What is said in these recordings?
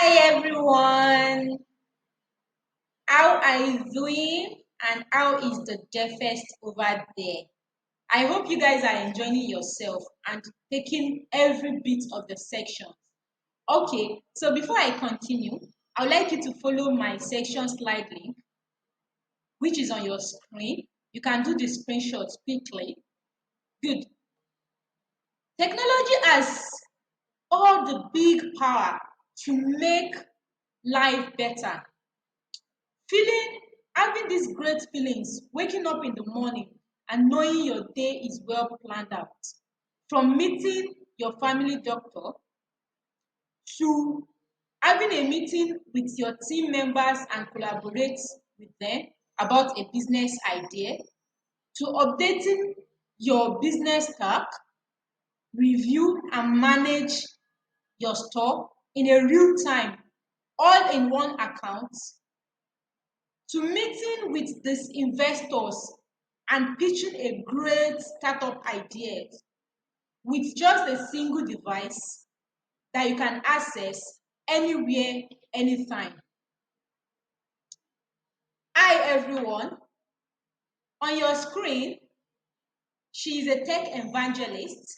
Hi everyone, how are you doing and how is the deafest over there? I hope you guys are enjoying yourself and taking every bit of the sections. Okay, so before I continue, I would like you to follow my section slide link, which is on your screen. You can do the screenshots quickly. Good. Technology has all the big power to make life better. Feeling having these great feelings, waking up in the morning and knowing your day is well planned out. From meeting your family doctor to having a meeting with your team members and collaborate with them about a business idea, to updating your business task, review and manage your store in a real time, all in one account, to meeting with these investors and pitching a great startup idea with just a single device that you can access anywhere, anytime. Hi everyone, on your screen, she is a tech evangelist,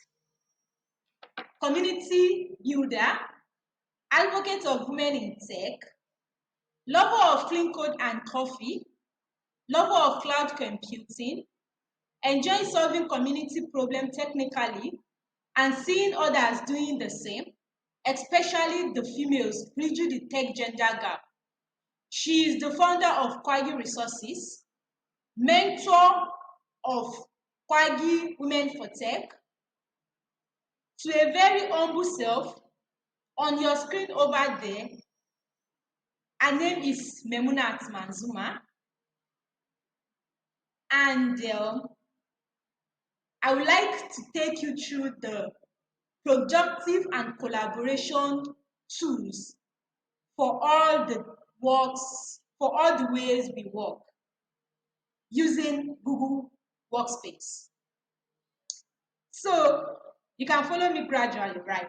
community builder, advocate of women in tech, lover of clean code and coffee, lover of cloud computing, enjoy solving community problems technically and seeing others doing the same, especially the females bridging the tech gender gap. She is the founder of Kuagi Resources, mentor of Kuagi Women for Tech. To a very humble self, on your screen over there, her name is Memunat Manzuma, and I would like to take you through the productive and collaboration tools for all the for all the ways we work using Google Workspace. So you can follow me gradually, right?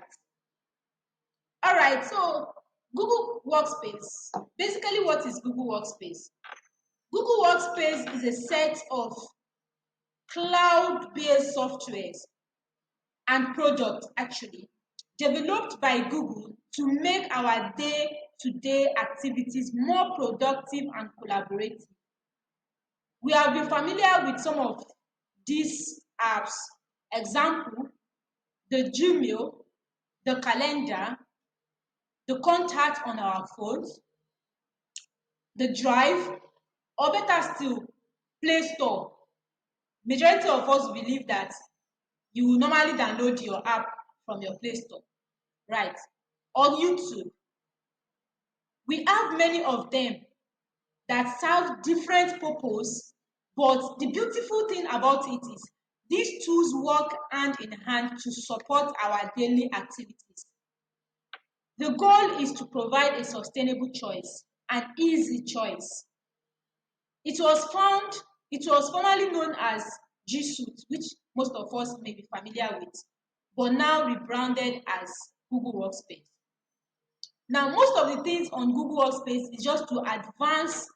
All right, so Google Workspace. Basically, what is Google Workspace? Google Workspace is a set of cloud-based softwares and products actually developed by Google to make our day-to-day activities more productive and collaborative. We have been familiar with some of these apps. Example, the Gmail, the calendar, the contact on our phones, the Drive, or better still, Play Store. Majority of us believe that you will normally download your app from your Play Store, right? Or YouTube. We have many of them that serve different purpose, but the beautiful thing about it is these tools work hand in hand to support our daily activities. The goal is to provide a sustainable choice, an easy choice. It was formerly known as G Suite, which most of us may be familiar with, but now rebranded as Google Workspace. Now, most of the things on Google Workspace is just to advance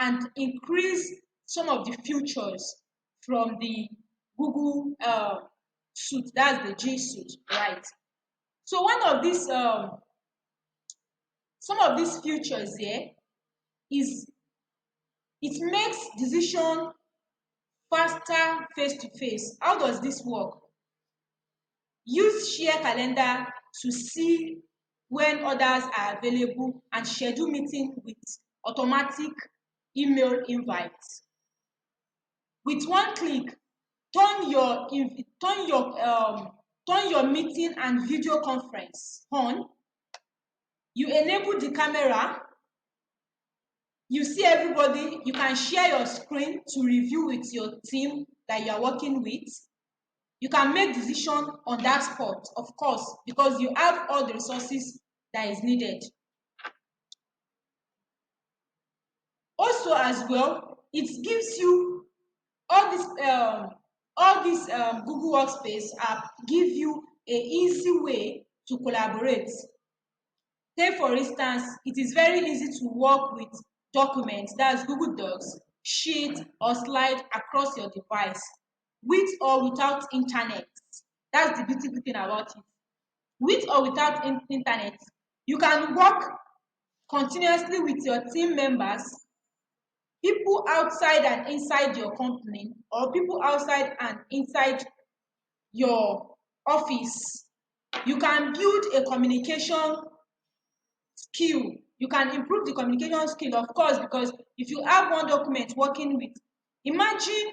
and increase some of the features from the Google Suite, that's the G Suite, right? So some of these features here is it makes decision faster face to face. How does this work? Use share calendar to see when others are available and schedule meeting with automatic email invites. With one click, turn your turn your meeting and video conference on. You enable the camera. You see everybody. You can share your screen to review with your team that you are working with. You can make decision on that spot, of course, because you have all the resources that is needed. Also, as well, it gives you all this Google Workspace app give you a easy way to collaborate. Take for instance, it is very easy to work with documents, that's Google Docs, sheet or slide across your device, with or without internet. That's the beautiful thing about it. With or without internet, you can work continuously with your team members, people outside and inside your company, or people outside and inside your office. You can build a communication skill. You can improve the communication skill, of course, because if you have one document working with, imagine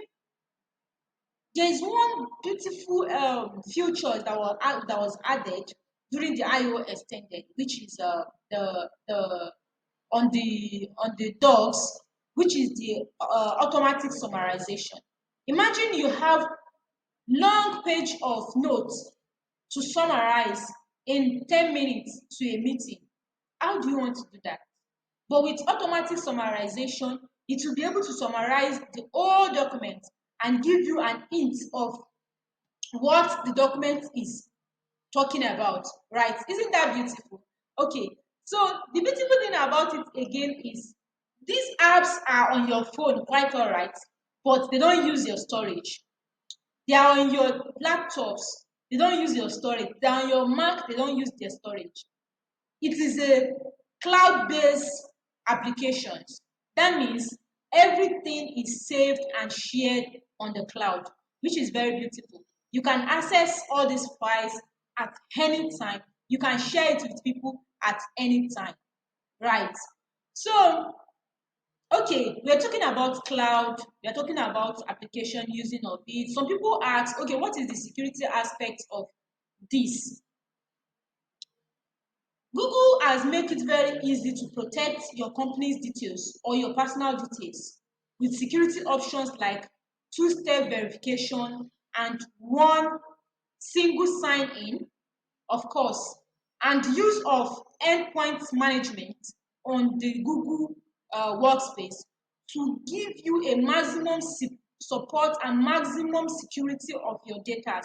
there is one beautiful feature that was added during the IO extended, which is the on the docs, which is the automatic summarization. Imagine you have long page of notes to summarize in 10 minutes to a meeting. How do you want to do that? But with automatic summarization, it will be able to summarize the whole document and give you an hint of what the document is talking about, right? Isn't that beautiful? Okay, so the beautiful thing about it again is these apps are on your phone, quite all right, but they don't use your storage. They are on your laptops, they don't use your storage. They're on your Mac, they don't use their storage. It is a cloud-based applications. That means everything is saved and shared on the cloud, which is very beautiful. You can access all these files at any time. You can share it with people at any time, right? So, okay, we're talking about cloud, we're talking about application using of it. Some people ask, okay, what is the security aspect of this? Google has made it very easy to protect your company's details or your personal details with security options like two-step verification and one single sign-in, of course, and use of endpoint management on the Google Workspace to give you a maximum support and maximum security of your data.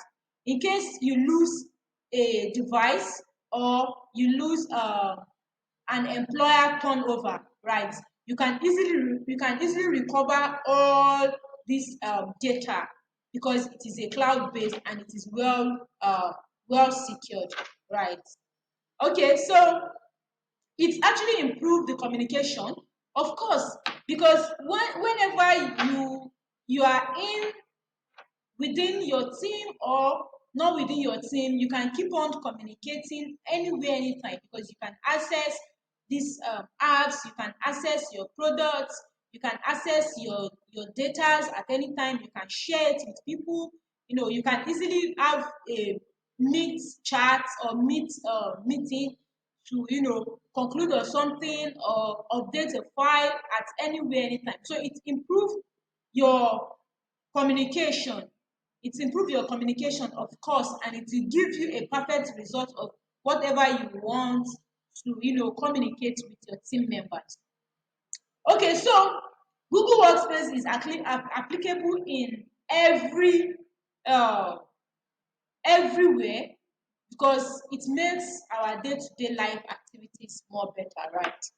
In case you lose a device or you lose an employer turnover, right? You can easily recover all this data because it is a cloud based and it is well secured, right? Okay, so it actually improved the communication, of course, because whenever you are in within your team or not within your team, you can keep on communicating anywhere, anytime, because you can access these apps, you can access your products, you can access your data at any time, you can share it with people. You can easily have a meet chat or meeting to conclude or something or update a file at anywhere, anytime. So it improves your communication. It improves your communication, of course, and it will give you a perfect result of whatever you want to communicate with your team members. Okay, so Google Workspace is actually applicable in uh, everywhere because it makes our day-to-day life activities more better, right?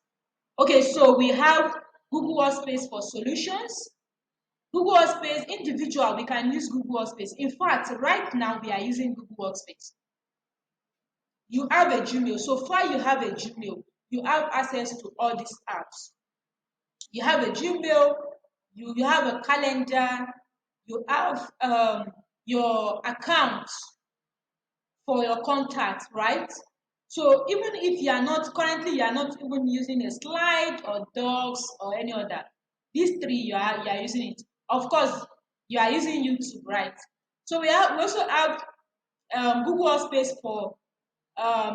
Okay, so we have Google Workspace for solutions. Google Workspace individual, we can use Google Workspace. In fact, right now we are using Google Workspace. You have a Gmail. So far you have a Gmail. You have access to all these apps. You have a Gmail, you have a calendar, you have your account for your contacts, right? So even if you are not even using a slide or docs or any other, these three you are using it. Of course, you are using YouTube, right? So we also have Google Space for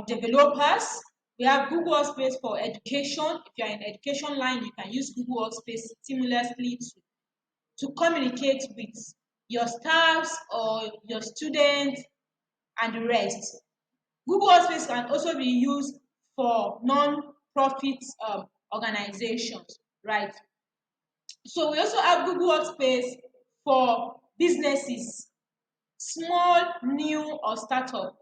developers. We have Google Workspace for education. If you are in education line, you can use Google Workspace seamlessly to communicate with your staffs or your students and the rest. Google Workspace can also be used for non-profit organizations, right? So we also have Google Workspace for businesses, small, new, or startup.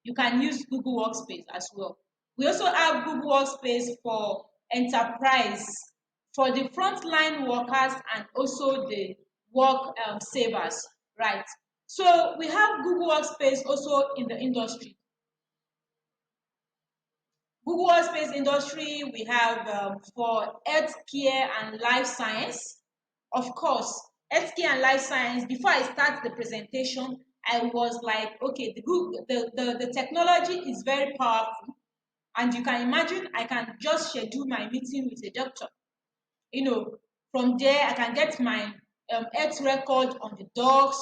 You can use Google Workspace as well. We also have Google Workspace for enterprise, for the frontline workers and also the work savers, right? So we have Google Workspace also in the industry. Google Workspace industry, we have for healthcare and life science. Of course, healthcare and life science, before I start the presentation, I was like, okay, the technology is very powerful. And you can imagine I can just schedule my meeting with a doctor. From there I can get my health record on the docs.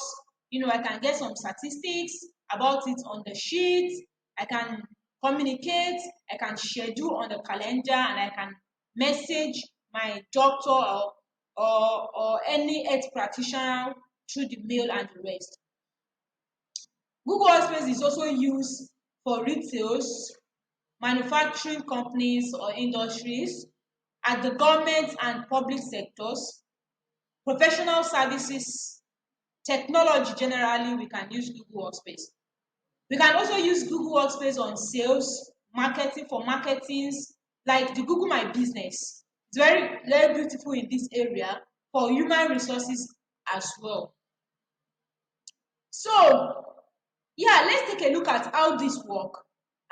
I can get some statistics about it on the sheet. I can communicate, I can schedule on the calendar, and I can message my doctor or any health practitioner through the mail and the rest. Google Workspace is also used for retails, manufacturing companies or industries, at the government and public sectors, professional services, technology generally, we can use Google Workspace. We can also use Google Workspace on sales, marketing, for marketings, like the Google My Business. It's very, very beautiful in this area for human resources as well. So, yeah, let's take a look at how this works.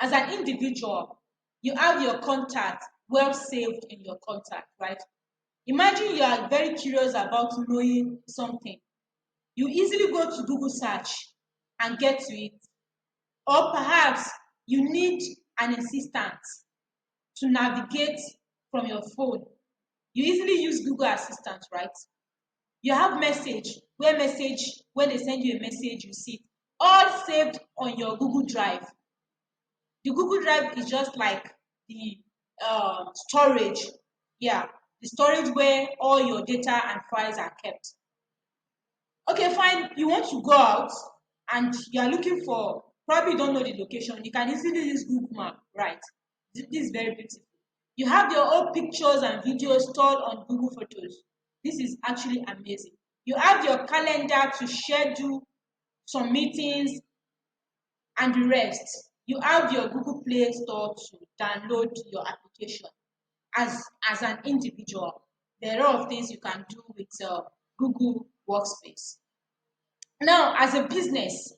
As an individual, you have your contact well saved in your contact, right? Imagine you are very curious about knowing something. You easily go to Google search and get to it. Or perhaps you need an assistant to navigate from your phone. You easily use Google Assistant, right? You have message, when they send you a message, you see it all saved on your Google Drive. The Google Drive is just like the storage. Yeah, the storage where all your data and files are kept. Okay, fine. You want to go out and you are looking for, probably don't know the location. You can easily use Google Map, right? This is very beautiful. You have your old pictures and videos stored on Google Photos. This is actually amazing. You have your calendar to schedule some meetings and the rest. You have your Google Play Store to download your application. As an individual, there are a lot of things you can do with Google Workspace. Now, as a business,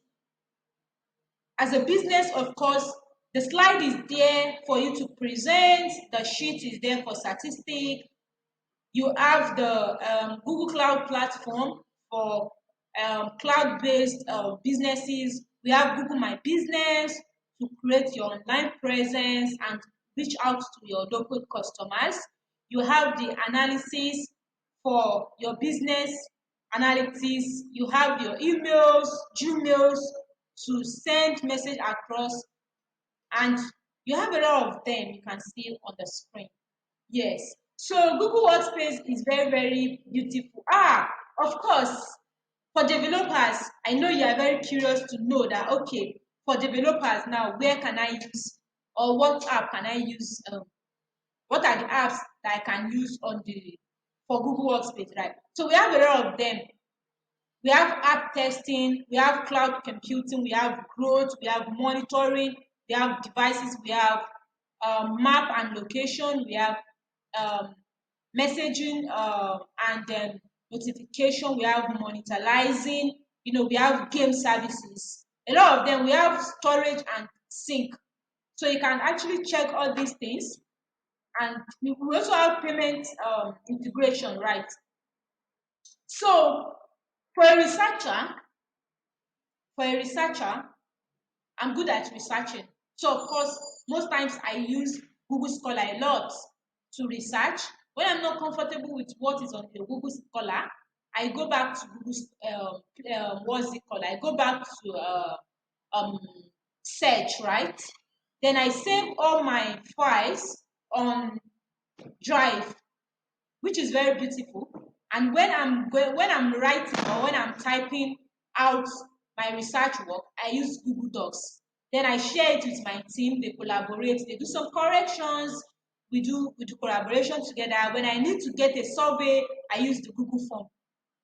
of course, the slide is there for you to present. The sheet is there for statistics. You have the Google Cloud platform for cloud-based businesses. We have Google My Business to create your online presence and reach out to your local customers. You have the analysis for your business analytics. You have your emails, Gmails to send message across, and you have a lot of them you can see on the screen. Yes. So Google Workspace is very, very beautiful. Of course, for developers, I know you are very curious to know that, okay, for developers now, where can I use, or what app can I use? What are the apps that I can use for Google Workspace, right? So we have a lot of them. We have app testing, we have cloud computing, we have growth, we have monitoring, we have devices, we have map and location, we have um, messaging and then notification, we have monetizing, we have game services. A lot of them, we have storage and sync. So you can actually check all these things. And we also have payment integration, right? So for a researcher, for a researcher, I'm good at researching. So of course, most times I use Google Scholar a lot to research. When I'm not comfortable with what is on the Google Scholar, I go back to Google. What's it called? I go back to um, search, right? Then I save all my files on Drive, which is very beautiful. And when I'm writing or when I'm typing out my research work, I use Google Docs. Then I share it with my team. They collaborate. They do some corrections. We do collaboration together. When I need to get a survey, I use the Google form.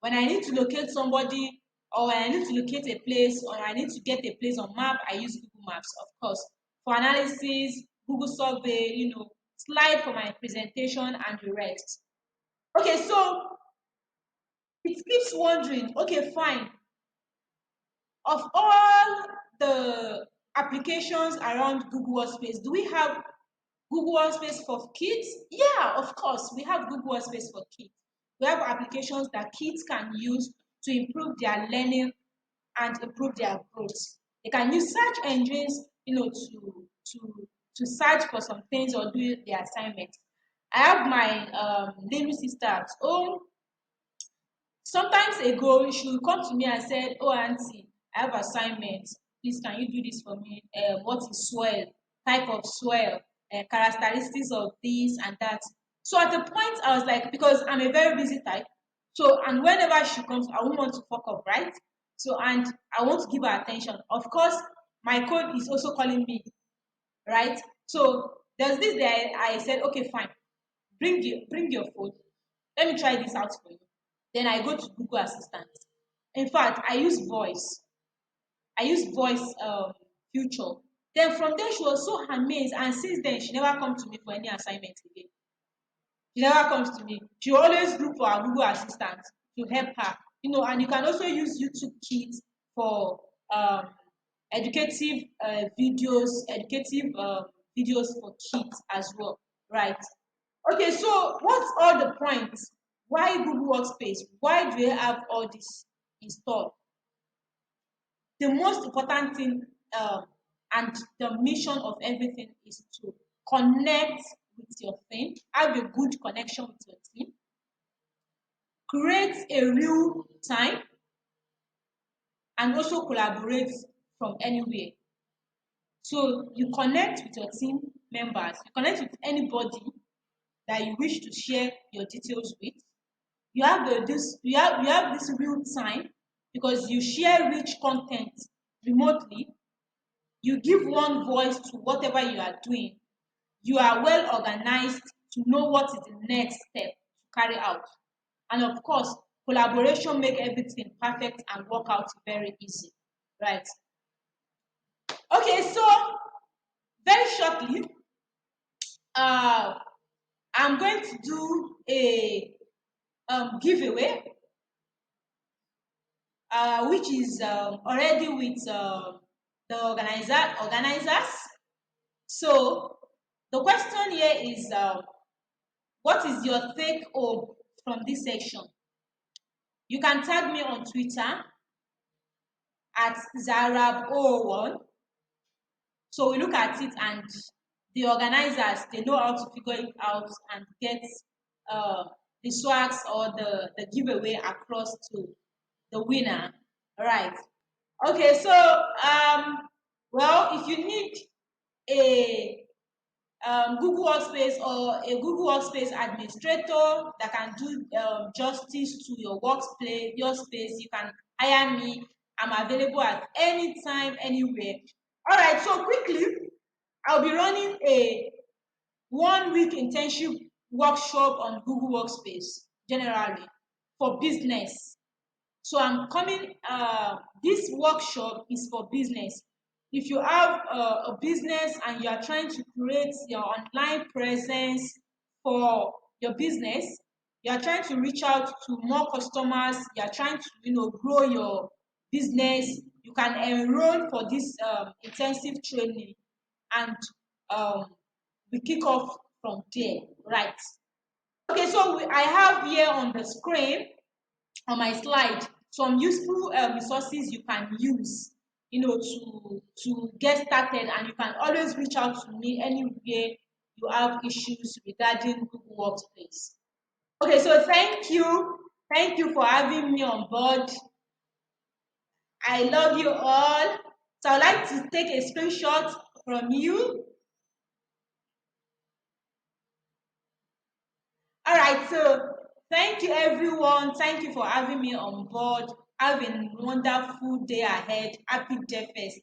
When I need to locate somebody, or when I need to locate a place, or I need to get a place on map, I use Google Maps, of course. For analysis, Google survey, slide for my presentation and the rest. Okay, so it keeps wondering, okay, fine. Of all the applications around Google Workspace, do we have Google Workspace for kids? Yeah, of course, we have Google Workspace for kids. We have applications that kids can use to improve their learning and improve their growth. They can use search engines, to search for some things or do their assignments. I have my little sister at home. Sometimes ago, she would come to me and said, "Oh, auntie, I have assignments. Please, can you do this for me? What is swell? Type of swell? Characteristics of this and that." So at the point, I was like, because I'm a very busy type. So, and whenever she comes, I won't want to fuck up, right? So, and I want to give her attention. Of course, my code is also calling me, right? So there's this day I said, okay, fine, bring your phone. Let me try this out for you. Then I go to Google Assistant. In fact, I use voice. I use voice future. Then from there, she was so amazed, and since then, she never come to me for any assignment again. She never comes to me. She always look for her Google Assistant to help her. And you can also use YouTube Kids for educative videos for kids as well, right? Okay, so what's all the points? Why Google Workspace? Why do they have all this installed? The most important thing and the mission of everything is to connect with your team, have a good connection with your team, create a real time, and also collaborate from anywhere. So you connect with your team members, you connect with anybody that you wish to share your details with. You have this real time because you share rich content remotely. You give one voice to whatever you are doing. You are well organized to know what is the next step to carry out. And of course, collaboration make everything perfect and work out very easy. Right. Okay, so very shortly, uh, I'm going to do a giveaway, which is already with the organizers. So the question here is, what is your take home from this section? You can tag me on Twitter at Zarab01. So we look at it, and the organizers, they know how to figure it out and get uh, the swags or the giveaway across to the winner. Right. Okay, so well, if you need a Google Workspace or a Google Workspace administrator that can do justice to your workspace, your space, you can hire me. I'm available at any time, anywhere. All right, so quickly, I'll be running a 1 week internship workshop on Google Workspace generally for business. So I'm coming, this workshop is for business. If you have a business and you are trying to create your online presence for your business, you are trying to reach out to more customers, you are trying to grow your business, you can enroll for this intensive training, and um, we kick off from there, right? Okay, so I have here on the screen, on my slide, some useful resources you can use to get started, and you can always reach out to me anywhere you have issues regarding Google Workspace. Okay, so thank you for having me on board. I love you all. So I'd like to take a screenshot from you. All right, so thank you everyone. Thank you for having me on board. Have a wonderful day ahead. Happy Day Fest.